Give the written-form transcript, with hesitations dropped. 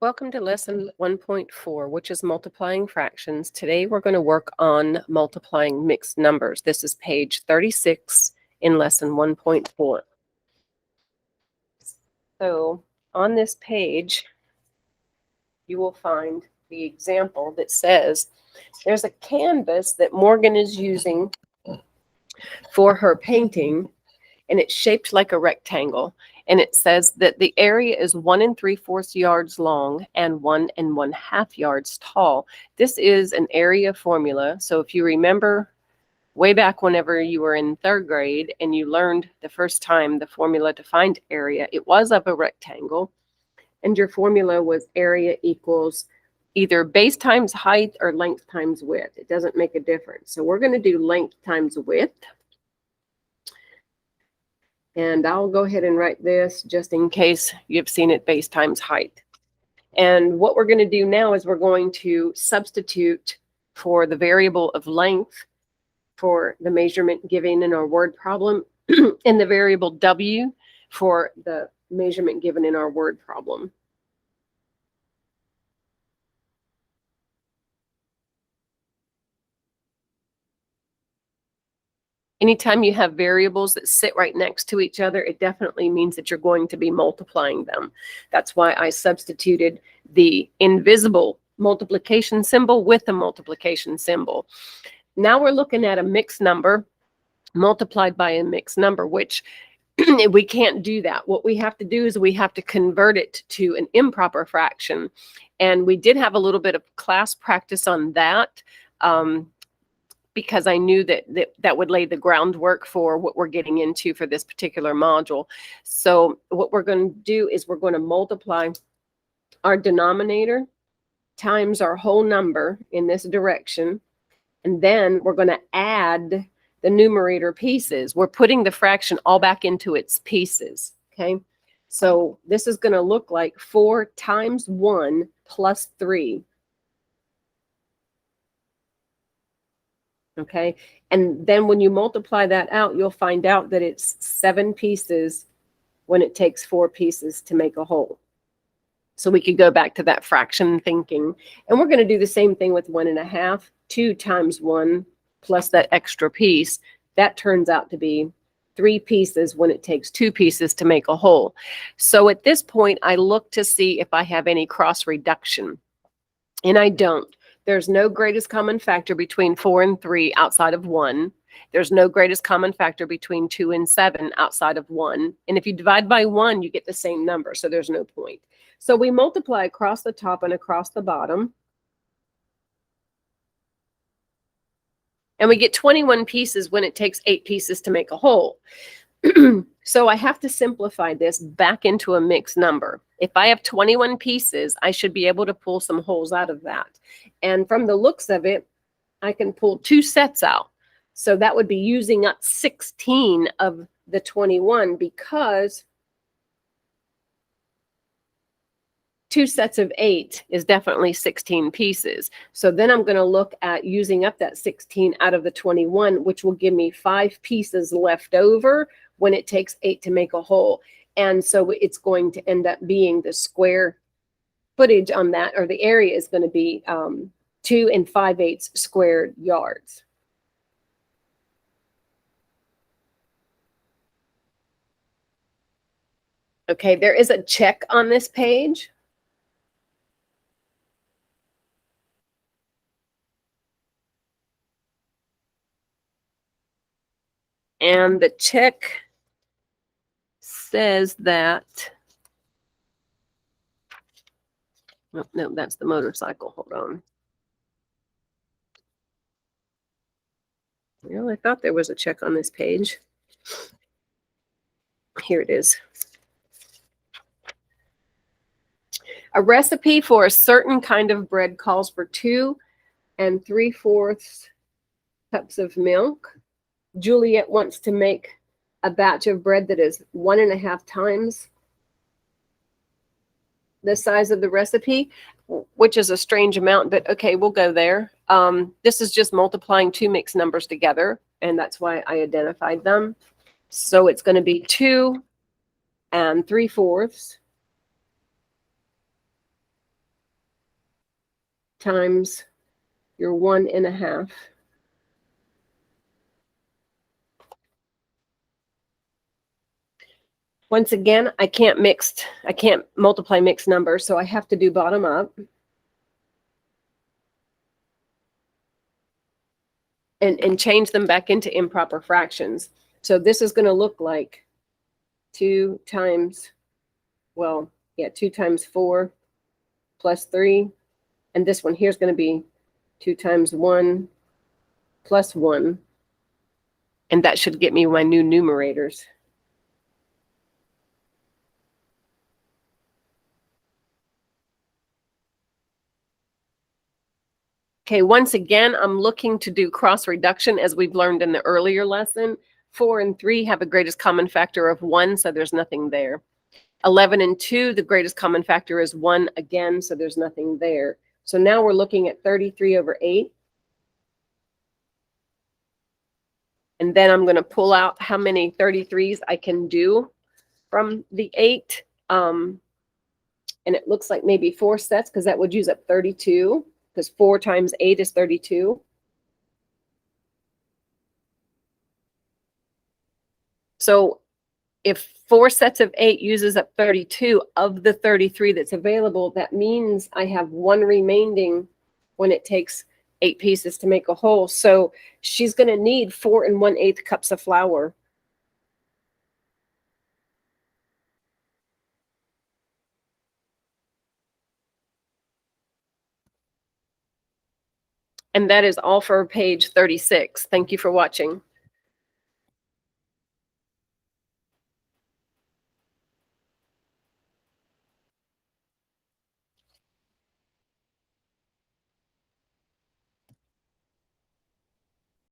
Welcome to lesson 1.4, which is multiplying fractions. Today we're going to work on multiplying mixed numbers. This is page 36 in lesson 1.4. So on this page, you will find the example that says there's a canvas that Morgan is using for her painting, and it's shaped like a rectangle. And it says that the area is 1 3/4 yards long and 1 1/2 yards tall. This is an area formula. So if you remember way back whenever you were in 3rd grade and you learned the first time the formula to find area, it was of a rectangle. And your formula was area equals either base times height or length times width. It doesn't make a difference. So we're going to do length times width. And I'll go ahead and write this just in case you've seen it base times height. And what we're going to do now is we're going to substitute for the variable of length for the measurement given in our word problem and the variable W for the measurement given in our word problem. Anytime you have variables that sit right next to each other, it definitely means that you're going to be multiplying them. That's why I substituted the invisible multiplication symbol with the multiplication symbol. Now we're looking at a mixed number multiplied by a mixed number, which we can't do that. What we have to do is we have to convert it to an improper fraction. And we did have a little bit of class practice on that. Because I knew that would lay the groundwork for what we're getting into for this particular module. So what we're going to do is we're going to multiply our denominator times our whole number in this direction. And then we're going to add the numerator pieces. We're putting the fraction all back into its pieces. Okay. So this is going to look like 4 times 1 plus 3. Okay, and then when you multiply that out, you'll find out that it's 7 pieces when it takes 4 pieces to make a whole. So we could go back to that fraction thinking. And we're going to do the same thing with 1 1/2. 2 times 1 plus that extra piece, that turns out to be 3 pieces when it takes 2 pieces to make a whole. So at this point, I look to see if I have any cross reduction. And I don't. There's no greatest common factor between 4 and 3 outside of 1. There's no greatest common factor between 2 and 7 outside of 1. And if you divide by 1, you get the same number. So there's no point. So we multiply across the top and across the bottom. And we get 21 pieces when it takes 8 pieces to make a whole. So I have to simplify this back into a mixed number. If I have 21 pieces, I should be able to pull some wholes out of that. And from the looks of it, I can pull 2 sets out. So that would be using up 16 of the 21 because 2 sets of 8 is definitely 16 pieces. So then I'm going to look at using up that 16 out of the 21, which will give me 5 pieces left over when it takes 8 to make a whole. And so it's going to end up being the square footage on that, or the area is going to be 2 5/8 squared yards. Okay, there is a check on this page. And the check says that, oh, no, that's the motorcycle. Hold on. Well, I thought there was a check on this page. Here it is. A recipe for a certain kind of bread calls for 2 3/4 cups of milk. Juliet wants to make a batch of bread that is 1 1/2 times the size of the recipe, which is a strange amount, but okay, we'll go there. This is just multiplying 2 mixed numbers together, and that's why I identified them. So it's going to be 2 and 3/4 times your 1.5. Once again, I can't multiply mixed numbers, so I have to do bottom up. And change them back into improper fractions. So this is going to look like 2 times, well, yeah, 2 times 4 plus 3. And this one here is going to be 2 times 1 plus 1. And that should get me my new numerators. Okay, once again, I'm looking to do cross reduction as we've learned in the earlier lesson. 4 and 3 have a greatest common factor of 1, so there's nothing there. 11 and 2, the greatest common factor is 1 again, so there's nothing there. So now we're looking at 33/8. And then I'm going to pull out how many 33s I can do from the 8. And it looks like maybe 4 sets, because that would use up 32, because 4 times 8 is 32. So if 4 sets of 8 uses up 32 of the 33 that's available, that means I have 1 remaining when it takes 8 pieces to make a whole. So she's going to need 4 1/8 cups of flour. And that is all for page 36. Thank you for watching.